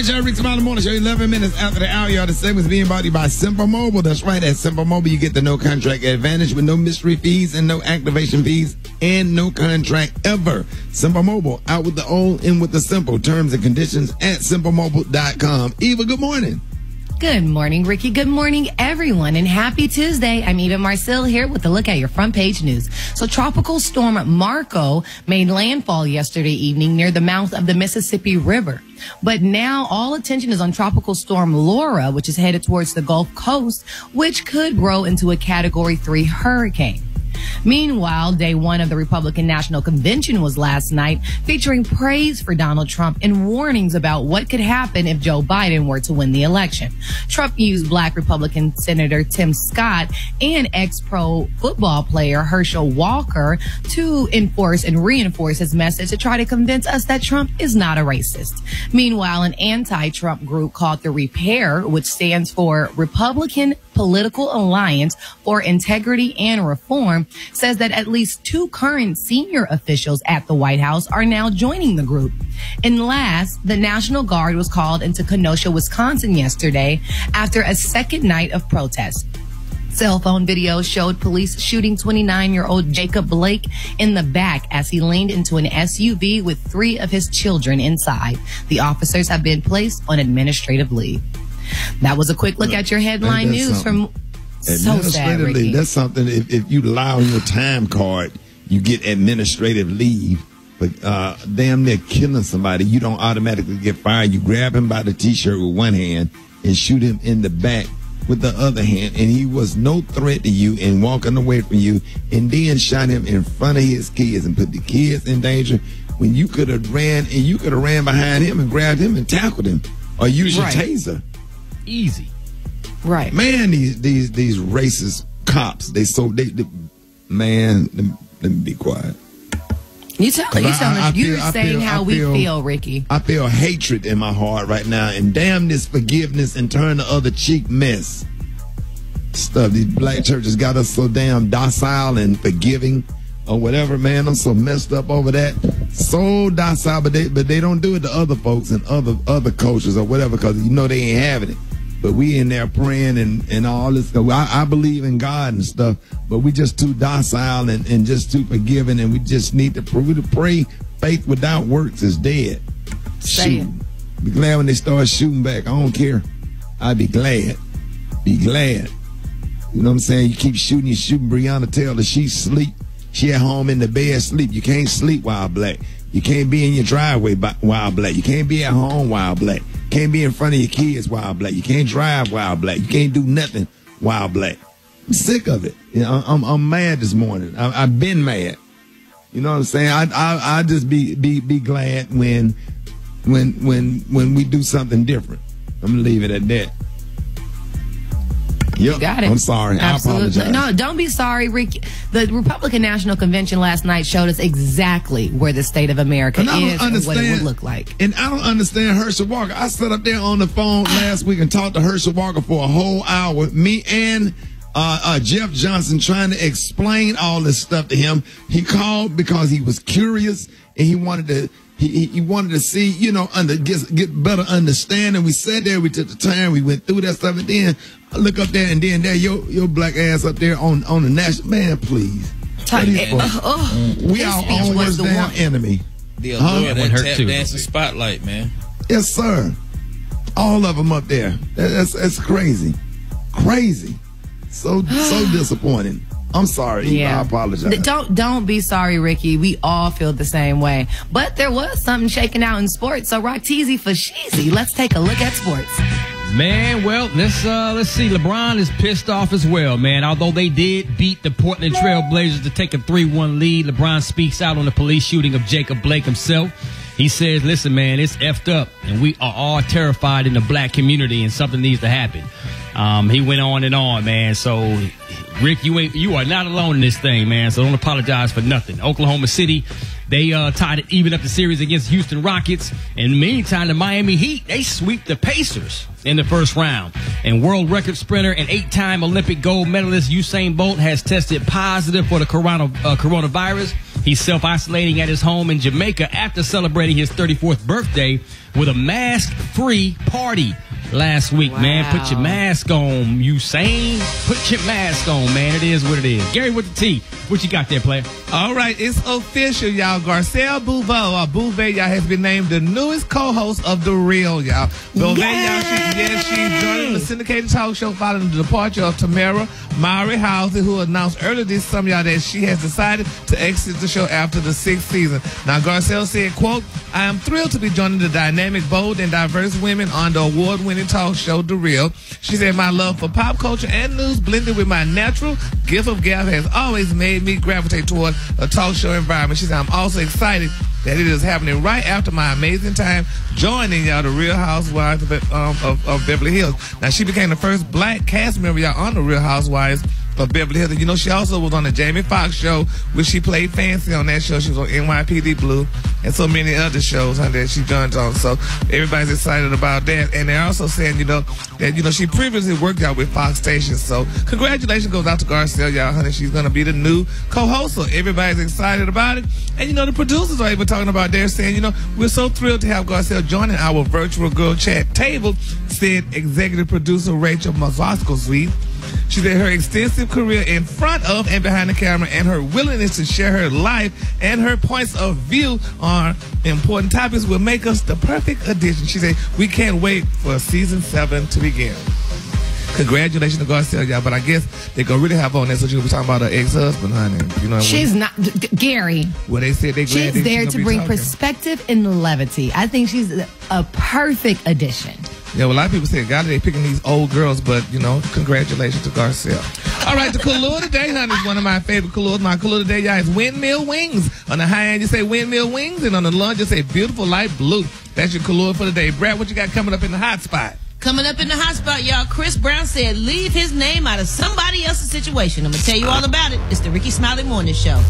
right, y'all. Rick Smiley Morning Show, 11 minutes after the hour. Y'all, the segment's being brought to you by Simple Mobile. That's right. At Simple Mobile, you get the no contract advantage with no mystery fees and no activation fees and no contract ever. Simple Mobile, out with the old, in with the simple. Terms and conditions at simplemobile.com. Eva, good morning. Good morning, Ricky. Good morning, everyone, and happy Tuesday. I'm Eva Marcille here with a look at your front page news. So Tropical Storm Marco made landfall yesterday evening near the mouth of the Mississippi River. But now all attention is on Tropical Storm Laura, which is headed towards the Gulf Coast, which could grow into a Category 3 hurricane. Meanwhile, day one of the Republican National Convention was last night, featuring praise for Donald Trump and warnings about what could happen if Joe Biden were to win the election. Trump used Black Republican Senator Tim Scott and ex-pro football player Herschel Walker to enforce and reinforce his message to try to convince us that Trump is not a racist. Meanwhile, an anti-Trump group called the Repair, which stands for Republican Political Alliance for Integrity and Reform, says that at least 2 current senior officials at the White House are now joining the group. And last, the National Guard was called into Kenosha, Wisconsin yesterday after a second night of protests. Cell phone video showed police shooting 29-year-old Jacob Blake in the back as he leaned into an SUV with 3 of his children inside. The officers have been placed on administrative leave. That was a quick look at your headline news from So Sad, Ricky. That's something, if you lie on your time card, you get administrative leave. But damn near killing somebody, you don't automatically get fired. You grab him by the T-shirt with one hand and shoot him in the back with the other hand, and he was no threat to you and walking away from you, and then shot him in front of his kids and put the kids in danger when you could have ran, and you could have ran behind him and grabbed him and tackled him or used your taser. Easy. Right. Man, these racist cops, man, let me be quiet. You're saying how we feel, Ricky. I feel hatred in my heart right now, and damn this forgiveness and turn the other cheek mess stuff. These black churches got us so damn docile and forgiving or whatever, man. I'm so messed up over that. So docile, but they don't do it to other folks and other cultures or whatever, because you know they ain't having it. But we in there praying and all this stuff. I believe in God and stuff, but we just too docile and just too forgiving, and we just need to pray. Faith without works is dead. Shoot. Be glad when they start shooting back. I don't care. I'd be glad. Be glad. You know what I'm saying? You keep shooting, you shooting Breonna Taylor. She sleep. She at home in the bed sleep. You can't sleep while black. You can't be in your driveway while black. You can't be at home while black. Can't be in front of your kids while black. You can't drive while black. You can't do nothing while black. I'm sick of it. You know, I'm mad this morning. I've been mad. You know what I'm saying? I just be glad when we do something different. I'm gonna leave it at that. Yep. You got it. I'm sorry. Absolutely. I apologize. No, don't be sorry, Ricky. The Republican National Convention last night showed us exactly where the state of America is and what it would look like. And I don't understand Herschel Walker. I sat up there on the phone last week and talked to Herschel Walker for a whole hour. Me and Jeff Johnson trying to explain all this stuff to him. He called because he was curious and he wanted to. He wanted to see, you know, get better understanding. We sat there, we took the time, we went through that stuff, and then I look up there, and then there your black ass up there on the national, man, please. We our own worst damn enemy. The allure that tap dancing spotlight, man. Yes, sir. All of them up there. That's crazy, crazy. So disappointing. I'm sorry. Yeah. I apologize. Don't be sorry, Ricky. We all feel the same way. But there was something shaking out in sports. So rock teasy for sheezy. Let's take a look at sports. Man, well, let's see. LeBron is pissed off as well, man. Although they did beat the Portland Trail Blazers to take a 3-1 lead, LeBron speaks out on the police shooting of Jacob Blake himself. He says, listen, man, it's effed up, and we are all terrified in the black community, and something needs to happen. He went on and on, man. So, Rick, you are not alone in this thing, man. So don't apologize for nothing. Oklahoma City, they tied it even up the series against Houston Rockets. In the meantime, the Miami Heat, they sweep the Pacers in the first round. And world record sprinter and 8-time Olympic gold medalist Usain Bolt has tested positive for the coronavirus. He's self-isolating at his home in Jamaica after celebrating his 34th birthday with a mask-free party last week, man. Put your mask on, Usain. Put your mask on, man. It is what it is. Gary with the T. What you got there, player? All right, it's official, y'all. Garcelle Beauvais, y'all, has been named the newest co-host of The Real, y'all. Beauvais, y'all, she's joining the syndicated talk show following the departure of Tamara Mowry Housey, who announced earlier this summer, y'all, that she has decided to exit the show after the 6th season. Now, Garcelle said, quote, "I am thrilled to be joining the dynamic, bold, and diverse women on the award-winning talk show, The Real." She said, "My love for pop culture and news blended with my natural gift of gab has always made me gravitate toward a talk show environment." She said, "I'm also excited that it is happening right after my amazing time joining y'all, the Real Housewives of Beverly Hills." Now, she became the first black cast member, y'all, on the Real Housewives of Beverly Hills. And, you know, she also was on the Jamie Foxx show, which she played Fancy on that show. She was on NYPD Blue and so many other shows that she joined on. So everybody's excited about that. And they're also saying, you know, that, you know, she previously worked out with Fox stations. So congratulations goes out to Garcelle, y'all, honey. She's going to be the new co-host. So everybody's excited about it. And, you know, the producers are even talking about, they're saying, you know, we're so thrilled to have Garcelle joining our virtual girl chat table, said executive producer Rachel Mazosko-Sweet. She said her extensive career in front of and behind the camera and her willingness to share her life and her points of view on important topics will make us the perfect addition. She said, "We can't wait for season 7 to begin." Congratulations to Garcelle, y'all. But I guess they're going to really have on that, so she'll be talking about her ex-husband, honey. You know, she's not, Gary. Well, they said they're glad she's there to bring talking. Perspective and levity. I think she's a perfect addition. Yeah, well, a lot of people say, God, they're picking these old girls, but, you know, congratulations to Garcelle. All right, the color today, honey, is one of my favorite colors. My color today, y'all, is windmill wings. On the high end, you say windmill wings, and on the low end, you say beautiful light blue. That's your color for today. Brad, what you got coming up in the hot spot? Coming up in the hot spot, y'all, Chris Brown said, leave his name out of somebody else's situation. I'm going to tell you all about it. It's the Ricky Smiley Morning Show.